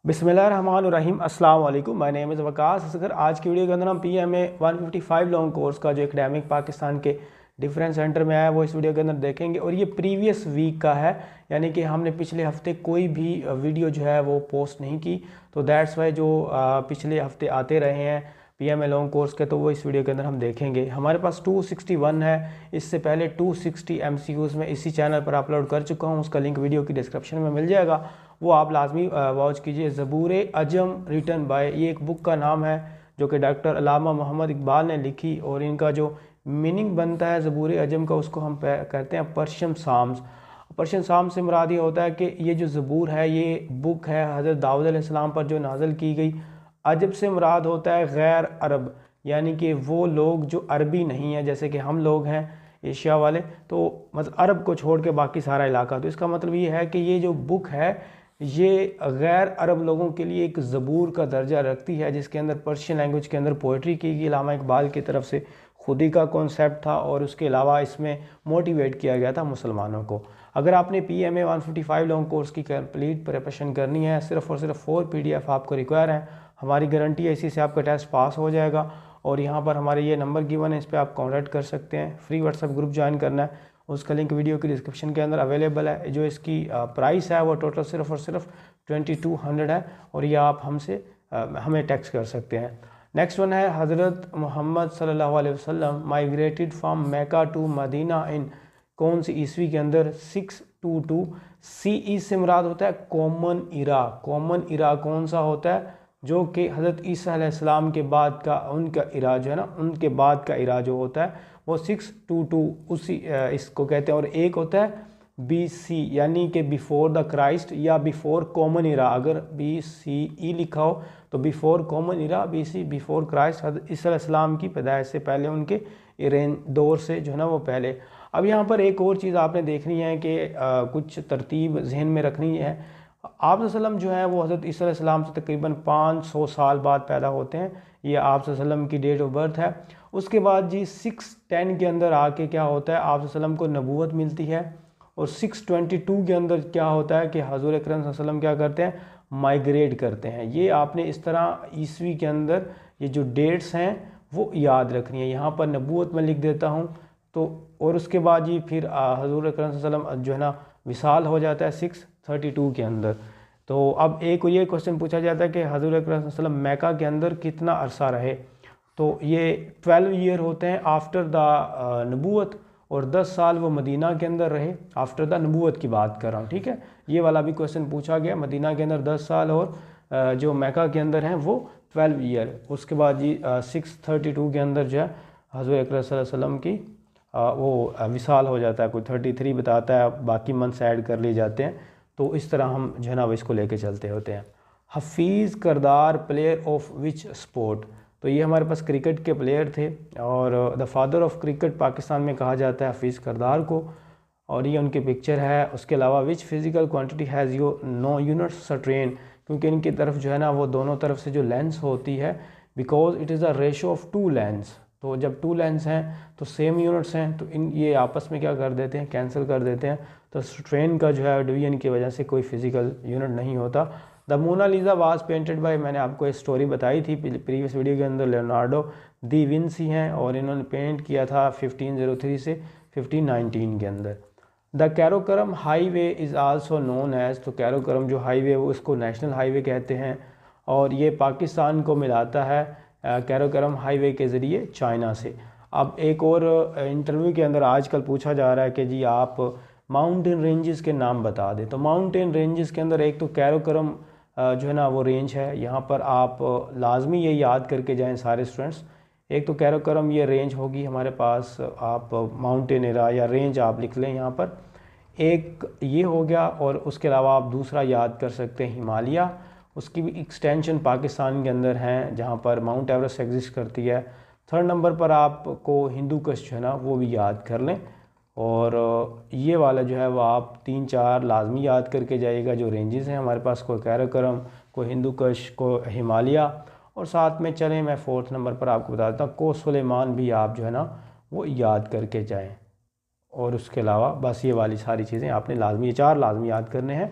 बिस्मिल्लाहिर्रहमानिर्रहीम अस्सलाम वालेकुम। My name is Waqas Asgar. आज की वीडियो के अंदर हम PMA 155 लॉन्ग कोर्स का जो एकेडमिक पाकिस्तान के डिफरेंट सेंटर में आया वो इस वीडियो के अंदर देखेंगे। और ये प्रीवियस वीक का है, यानी कि हमने पिछले हफ्ते कोई भी वीडियो जो है वो पोस्ट नहीं की, तो दैट्स वाई जो पिछले हफ्ते आते रहे हैं PMA लॉन्ग कोर्स के, तो वो इस वीडियो के अंदर हम देखेंगे। हमारे पास 261 है, इससे पहले 260 MCQs में इसी चैनल पर अपलोड कर चुका हूँ, उसका लिंक वीडियो की डिस्क्रिप्शन में मिल जाएगा, वो आप लाजमी वॉच कीजिए। ज़बूर अजम रिटन बाय, ये एक बुक का नाम है जो कि डॉक्टर अल्लामा मोहम्मद इकबाल ने लिखी, और इनका जो मीनिंग बनता है ज़बूर अजम का, उसको हम कहते हैं पर्शियन साम्स। पर्शियन साम्स से मुराद ये होता है कि ये जो ज़बूर है ये बुक है हज़रत दाऊद अलैहिस्सलाम पर जो नाज़िल की गई। अजब से मुराद होता है गैर अरब, यानी कि वो लोग जो अरबी नहीं है, जैसे कि हम लोग हैं एशिया वाले, तो मतलब अरब को छोड़ के बाकी सारा इलाका। तो इसका मतलब ये है कि ये जो बुक है ये गैर अरब लोगों के लिए एक ज़बूर का दर्जा रखती है, जिसके अंदर पर्शियन लैंग्वेज के अंदर पोइट्री की गई। अल्लामा इकबाल की तरफ से खुदी का कॉन्सेप्ट था, और उसके अलावा इसमें मोटिवेट किया गया था मुसलमानों को। अगर आपने PMA 155 लॉन्ग कोर्स की कंप्लीट प्रिपरेशन करनी है, सिर्फ और सिर्फ 4 PDF आपको रिक्वायर हैं। हमारी गारंटी है इसी से आपका टेस्ट पास हो जाएगा। और यहाँ पर हमारे ये नंबर गिवन है, इस पर आप कॉन्टैक्ट कर सकते हैं। फ्री व्हाट्सएप ग्रुप ज्वाइन करना है, उसका लिंक वीडियो की डिस्क्रिप्शन के अंदर अवेलेबल है। जो इसकी प्राइस है वो टोटल सिर्फ और सिर्फ 2200 है, और ये आप हमें टेक्स्ट कर सकते हैं। नेक्स्ट वन है हज़रत मोहम्मद सल्लल्लाहु अलैहि वसल्लम migrated from Mecca to Medina in कौन सी ईस्वी के अंदर? 622 CE से मुराद होता है कॉमन इरा। कॉमन इरा कौन सा होता है? जो कि हज़रत ईसा अलैहिस्सलाम के बाद का उनका इरा जो है ना, उनके बाद का इरा जो होता है वो 622 उसी इसको कहते हैं। और एक होता है BC, यानी कि बिफोर द क्राइस्ट या बिफोर कॉमन इरा। अगर BCE लिखा हो तो बिफोर कॉमन इरा, BC बिफोर क्राइस्ट, हज़रत ईसा अलैहिस्सलाम की पैदाइश से पहले, उनके इरेन दौर से जो है ना वो पहले। अब यहाँ पर एक और चीज़ आपने देखनी है कि कुछ तरतीब जहन में रखनी है। आप वसल्लम जो है वो हज़रत ईसा अलैहिस्सलाम से तकरीबन 500 साल बाद पैदा होते हैं, ये आप वसल्लम की डेट ऑफ बर्थ है। उसके बाद जी 610 के अंदर आके क्या होता है, आप वसल्लम को नबूवत मिलती है। और 622 के अंदर क्या होता है कि हज़ूर अकरम सल्लल्लाहु अलैहि वसल्लम क्या करते हैं, माइग्रेट करते हैं। ये आपने इस तरह ईस्वी के अंदर ये जो डेट्स हैं वो याद रखनी है। यहाँ पर नबूवत में लिख देता हूँ तो। और उसके बाद जी फिर हज़ूर अकरम सल्लल्लाहु अलैहि वसल्लम जो है ना विसाल हो जाता है 632 के अंदर। तो अब एक ये क्वेश्चन पूछा जाता है कि हज़ूर अकरम सल्लल्लाहु अलैहि वसल्लम मक्का के अंदर कितना अरसा रहे? तो ये 12 ईयर होते हैं आफ्टर द नबूवत, और 10 साल वो मदीना के अंदर रहे। आफ्टर द नबूवत की बात कर रहा हूँ, ठीक है। ये वाला भी क्वेश्चन पूछा गया, मदीना के अंदर 10 साल और जो मक्का के अंदर हैं वो 12 ईयर। उसके बाद जी 632 के अंदर जो है हज़ूर अकरम सल्लल्लाहु अलैहि वसल्लम की वो विसाल हो जाता है। कोई 33 बताता है, बाकी मंथ्स ऐड कर लिए जाते हैं। तो इस तरह हम जो है ना इसको लेके चलते होते हैं। Hafeez Kardar player of which sport? तो ये हमारे पास क्रिकेट के प्लेयर थे, और the father of cricket Pakistan में कहा जाता है हफीज़ करदार को, और ये उनकी पिक्चर है। उसके अलावा विच फिज़िकल क्वांटिटी हैज़ यो नो यूनिट्स स्ट्रेन? क्योंकि इनकी तरफ जो है ना वो दोनों तरफ से जो लेंस होती है, because it is a ratio of 2 lens. तो जब 2 लेंस हैं तो सेम यूनिट्स हैं, तो ये आपस में क्या कर देते हैं, कैंसिल कर देते हैं। तो स्ट्रेन का जो है डिवीजन की वजह से कोई फिज़िकल यूनिट नहीं होता। The Mona Lisa was painted by, मैंने आपको एक स्टोरी बताई थी प्रीवियस वीडियो के अंदर, लियोनार्डो दी विंसी हैं, और इन्होंने पेंट किया था 1503 से 1519 के अंदर। The Karakoram highway is also known as, तो कैरोकरम जो हाईवे वो इसको नेशनल हाईवे कहते हैं, और ये पाकिस्तान को मिलाता है कैरोकरम हाईवे के ज़रिए चाइना से। अब एक और इंटरव्यू के अंदर आजकल पूछा जा रहा है कि जी आप माउंटेन रेंजेस के नाम बता दें। तो माउंटेन रेंजेस के अंदर एक तो कैरोकरम जो है ना वो रेंज है, यहाँ पर आप लाजमी ये याद करके जाएं सारे स्टूडेंट्स। एक तो कैरोकरम ये रेंज होगी हमारे पास, आप माउंटेन एरा या रेंज आप लिख लें यहाँ पर, एक ये हो गया। और उसके अलावा आप दूसरा याद कर सकते हैं हिमालय, उसकी भी एक्सटेंशन पाकिस्तान के अंदर हैं जहाँ पर माउंट एवरेस्ट एग्जिस्ट करती है। थर्ड नंबर पर आपको हिंदू कुश जो है ना वो भी याद कर लें, और ये वाला जो है वो आप 3-4 लाजमी याद करके जाइएगा जो रेंजेस हैं हमारे पास, कोई कैराकोरम, कोई हिंदू कुश, को हिमालय। और साथ में चलें मैं 4th नंबर पर आपको बता देता हूँ को सुलेमान भी आप जो है ना वो याद करके जाएँ। और उसके अलावा बस ये वाली सारी चीज़ें आपने लाजमी, 4 लाजमी याद करने हैं।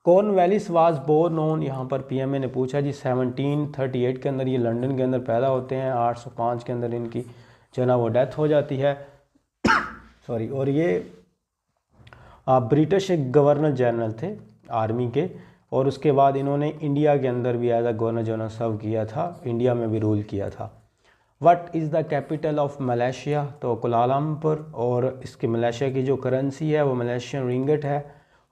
कॉर्नवालिस वाज बोर्न ऑन, यहाँ पर पीएमए ने पूछा जी 1738 के अंदर, ये लंदन के अंदर पैदा होते हैं, 805 के अंदर इनकी जो ना वो डेथ हो जाती है सॉरी। और ये ब्रिटिश एक गवर्नर जनरल थे आर्मी के, और उसके बाद इन्होंने इंडिया के अंदर भी एज अ गवर्नर जनरल सर्व किया था, इंडिया में भी रूल किया था। What is the capital of Malaysia, तो कुलालमपुर, और इसके मलेशिया की जो करेंसी है वो मलेशियन रिंगट है।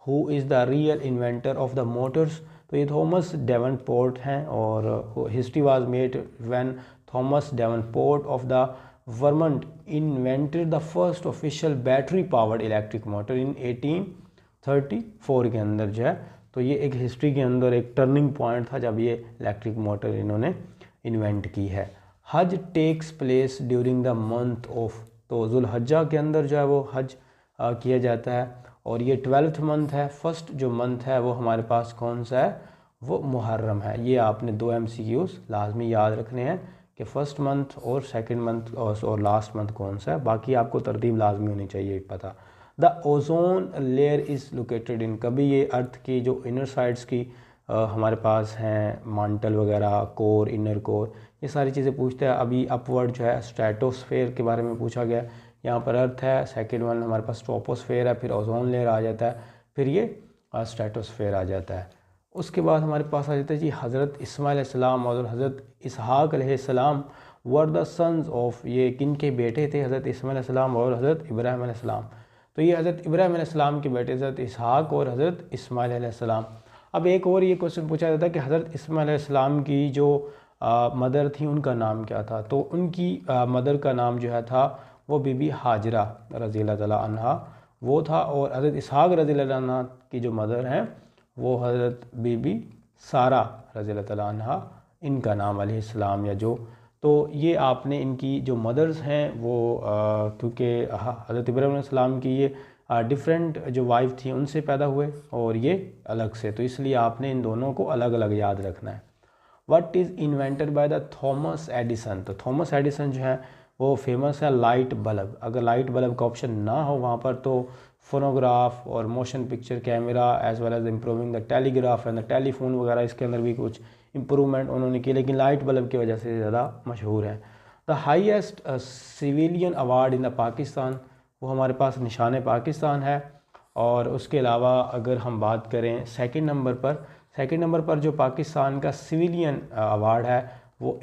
Who is the real inventor of the motors, तो ये थॉमस डेवनपोर्ट हैं, और history was made when Thomas Davenport of the Vermont invented the first official battery powered electric motor in 1834 के अंदर जो है। तो ये एक हिस्ट्री के अंदर एक टर्निंग पॉइंट था जब ये इलेक्ट्रिक मोटर इन्होंने इन्वेंट की है। Hajj takes place during the month of, तो जुल्हज्जा के अंदर जो है वो हज किया जाता है, और ये 12th मंथ है। फर्स्ट जो मंथ है वो हमारे पास कौन सा है, वो मुहर्रम है। ये आपने 2 MCQs लाजमी याद रखने हैं कि फर्स्ट मंथ और सेकंड मंथ और लास्ट मंथ कौन सा है, बाकी आपको तरतीब लाजमी होनी चाहिए पता। The ozone layer is located in, कभी ये अर्थ की जो इनर साइड्स की हमारे पास हैं मांटल वगैरह, कोर, इनर कोर, ये सारी चीज़ें पूछते हैं। अभी अपवर्ड जो है स्ट्रेटोस्फेयर के बारे में पूछा गया, यहाँ पर अर्थ है, सेकंड वन हमारे पास ट्रोपोस्फेयर है, फिर ओजोन लेयर आ जाता है, फिर ये स्ट्रेटोस्फेयर आ जाता है। उसके बाद हमारे पास आ जाता है जी हज़रत इस्माइल अलैहिस्सलाम और हज़रत इसहाक़ अलैहिस्सलाम वर द सन्स ऑफ, ये किन के बेटे थे, हज़रत इस्माइल अलैहिस्सलाम और हज़रत इब्राहिम अलैहिस्सलाम। तो ये हज़रत इब्राहिम अलैहिस्सलाम के बेटे हज़रत इसहाक़ और हज़रत इस्माइल अलैहिस्सलाम। अब एक और ये क्वेश्चन पूछा जाता है कि हज़रत इस्माइल अलैहिस्सलाम की जो मदर थी उनका नाम क्या था, तो उनकी मदर का नाम जो है था वो बीबी हाजरा रज़ियल्लाहु तआला अन्हा वो था, और हज़रत इसहाक़ रज़ियल्लाहु अन्हा की जो मदर हैं वो हज़रत बीबी सारा रज़ियल्लाहु तआला अन्हा, इनका नाम अलैहिस्सलाम या जो, तो ये आपने इनकी जो मदर्स हैं वो क्योंकि हज़रत इब्राहीम अलैहिस्सलाम की ये डिफरेंट जो वाइफ थी उनसे पैदा हुए और ये अलग से, तो इसलिए आपने इन दोनों को अलग अलग याद रखना है। What is invented by the Thomas Edison, तो थॉमस एडिसन जो है वो फेमस है लाइट बल्ब। अगर लाइट बल्ब का ऑप्शन ना हो वहाँ पर तो फोनोग्राफ और motion picture camera as well as improving the telegraph and the telephone वगैरह, इसके अंदर भी कुछ इम्प्रूवमेंट उन्होंने की, लेकिन लाइट बल्ब की वजह से ज़्यादा मशहूर है। The highest civilian award in the Pakistan, वो हमारे पास निशान पाकिस्तान है। और उसके अलावा अगर हम बात करें सेकंड नंबर पर जो पाकिस्तान का सिविलियन अवार्ड है वो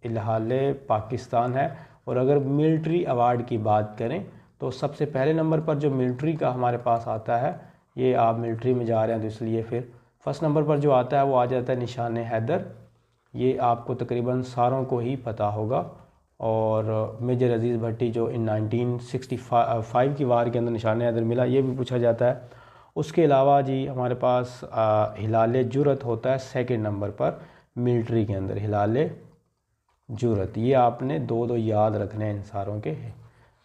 इल्हाले पाकिस्तान है। और अगर मिलिट्री अवार्ड की बात करें तो सबसे पहले नंबर पर जो मिलिट्री का हमारे पास आता है, ये आप मिलिट्री में जा रहे हैं तो इसलिए फिर फर्स्ट नंबर पर जो आता है वो आ जाता है निशान हैदर। ये आपको तकरीबन सारों को ही पता होगा। और मेजर अजीज़ भट्टी जो इन 1965 की वार के अंदर निशान हैदर मिला, ये भी पूछा जाता है। उसके अलावा जी हमारे पास हिलाल जुरत होता है सेकंड नंबर पर मिलिट्री के अंदर, हिलाल जुरत। ये आपने दो याद रखने हैं इन सारों के।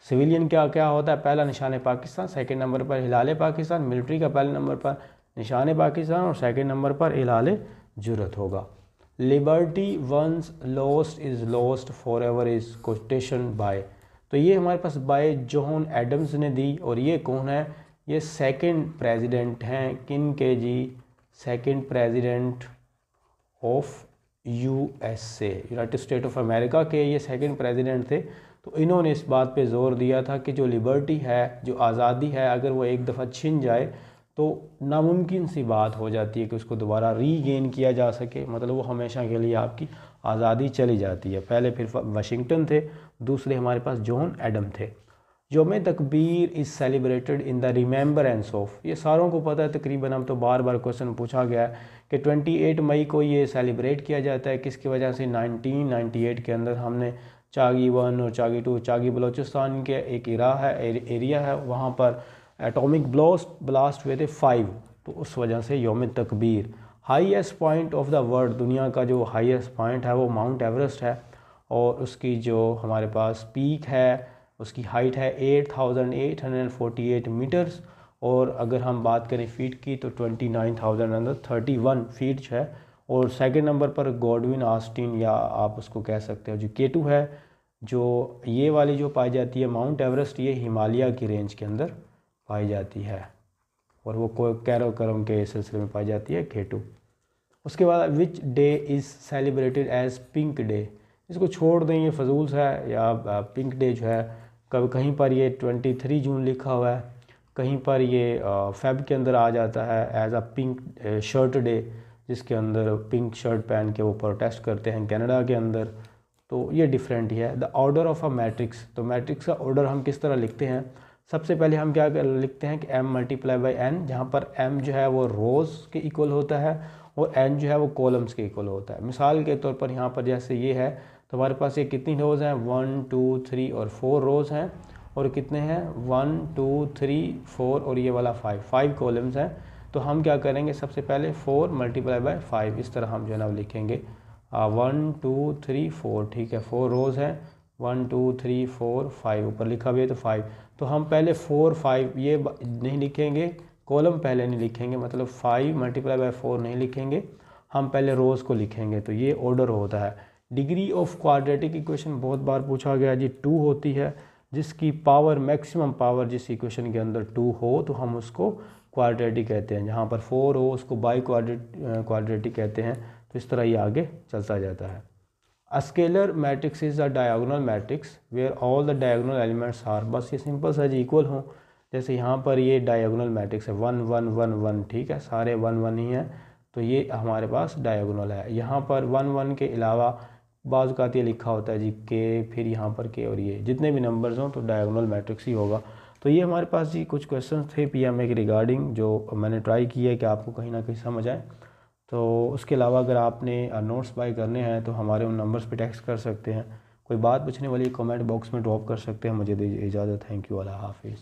सिविलियन क्या क्या होता है, पहला निशान पाकिस्तान, सेकंड नंबर पर हिलाल पाकिस्तान, मिलिट्री का पहले नंबर पर निशान पाकिस्तान और सेकंड नंबर पर हिलाल जुरत होगा। Liberty once lost is lost forever is quotation by, तो ये हमारे पास बाय जॉन एडम्स ने दी। और ये कौन है, ये सेकंड प्रेसिडेंट हैं, किन के जी, second president of USA, United States of America के ये सेकंड प्रेसिडेंट थे। तो इन्होंने इस बात पे ज़ोर दिया था कि जो लिबर्टी है, जो आज़ादी है, अगर वो एक दफ़ा छिन जाए तो नामुमकिन सी बात हो जाती है कि उसको दोबारा रीगेन किया जा सके, मतलब वो हमेशा के लिए आपकी आज़ादी चली जाती है। पहले फिर वाशिंगटन थे, दूसरे हमारे पास जॉन एडम थे। यौम तकबीर is celebrated in the remembrance of, ये सारों को पता है तकरीबन, हम तो बार बार क्वेश्चन पूछा गया है कि 28 मई को ये सेलिब्रेट किया जाता है। किसकी वजह से, 1998 के अंदर हमने चागी 1 और चागी 2, चागी बलोचिस्तान के एक एरिया है वहाँ पर एटॉमिक ब्लास्ट हुए थे 5, तो उस वजह से यौम तकबीर। Highest point of the world, दुनिया का जो हाईएस्ट पॉइंट है वो माउंट एवरेस्ट है, और उसकी जो हमारे पास पीक है उसकी हाइट है 8848 मीटर्स। और अगर हम बात करें फीट की तो 29,031 फीट है। और सेकंड नंबर पर गॉडविन ऑस्टिन, या आप उसको कह सकते हो जो K2 है, जो ये वाली जो पाई जाती है माउंट एवरेस्ट, ये हिमालय की रेंज के अंदर पाई जाती है। और वो कैरोकरम के सिलसिले में पाई जाती है K2। उसके बाद which day is celebrated as pink day, इसको छोड़ दें, ये फजूल सा है। या पिंक डे जो है कभी कहीं पर ये 23 जून लिखा हुआ है, कहीं पर ये फेब के अंदर आ जाता है as a pink shirt day, जिसके अंदर पिंक शर्ट पहन के वो प्रोटेस्ट करते हैं कनाडा के अंदर। तो ये डिफरेंट ही है। The order of a matrix, तो मैट्रिक्स का ऑर्डर हम किस तरह लिखते हैं? सबसे पहले हम क्या लिखते हैं कि m मल्टीप्लाई बाई n, जहाँ पर m जो है वो रोज़ के इक्वल होता है और n जो है वो कॉलम्स के इक्वल होता है। मिसाल के तौर पर यहाँ पर जैसे ये है तो हमारे पास ये कितनी रोज़ हैं? 1 2 3 और 4 रोज़ हैं। और कितने हैं? 1 2 3 4 और ये वाला 5 कॉलम्स हैं। तो हम क्या करेंगे? सबसे पहले 4 मल्टीप्लाई बाई 5, इस तरह हम जो है ना लिखेंगे 1 2 3 4, ठीक है। 4 रोज़ हैं, 1 2 3 4 5 ऊपर लिखा हुआ है तो 5। तो हम पहले 4 5 ये नहीं लिखेंगे, कॉलम पहले नहीं लिखेंगे, मतलब 5 मल्टीप्लाई बाई 4 नहीं लिखेंगे, हम पहले रोज़ को लिखेंगे। तो ये ऑर्डर होता है। डिग्री ऑफ क्वाड्रेटिक इक्वेशन बहुत बार पूछा गया जी, 2 होती है। जिसकी पावर मैक्सिमम पावर जिस इक्वेशन के अंदर 2 हो तो हम उसको क्वाड्रेटिक कहते हैं। जहाँ पर 4 हो उसको बाई क्वाड्रेटिक कहते हैं। तो इस तरह ये आगे चलता जाता है। A scalar matrix is a diagonal matrix where all the diagonal elements are, बस ये सिंपल सा जी इक्वल हो। जैसे यहाँ पर ये डायगोनल मैट्रिक्स है 1 1 1 1, ठीक है, सारे 1 1 ही हैं, तो ये हमारे पास डायगोनल है। यहाँ पर 1 1 के अलावा बाज़ का ये लिखा होता है जी k, फिर यहाँ पर k, और ये जितने भी नंबर्स हों तो डायगोनल मैट्रिक्स ही होगा। तो ये हमारे पास जी कुछ क्वेश्चन थे PMA के रिगार्डिंग, जो मैंने ट्राई किया है कि आपको कहीं ना कहीं समझ आए। तो उसके अलावा अगर आपने नोट्स बाय करने हैं तो हमारे उन नंबर्स पे टेक्स्ट कर सकते हैं। कोई बात पूछने वाली कमेंट बॉक्स में ड्रॉप कर सकते हैं। मुझे दीजिए इजाज़त। थैंक यू, अल्लाह हाफिज़।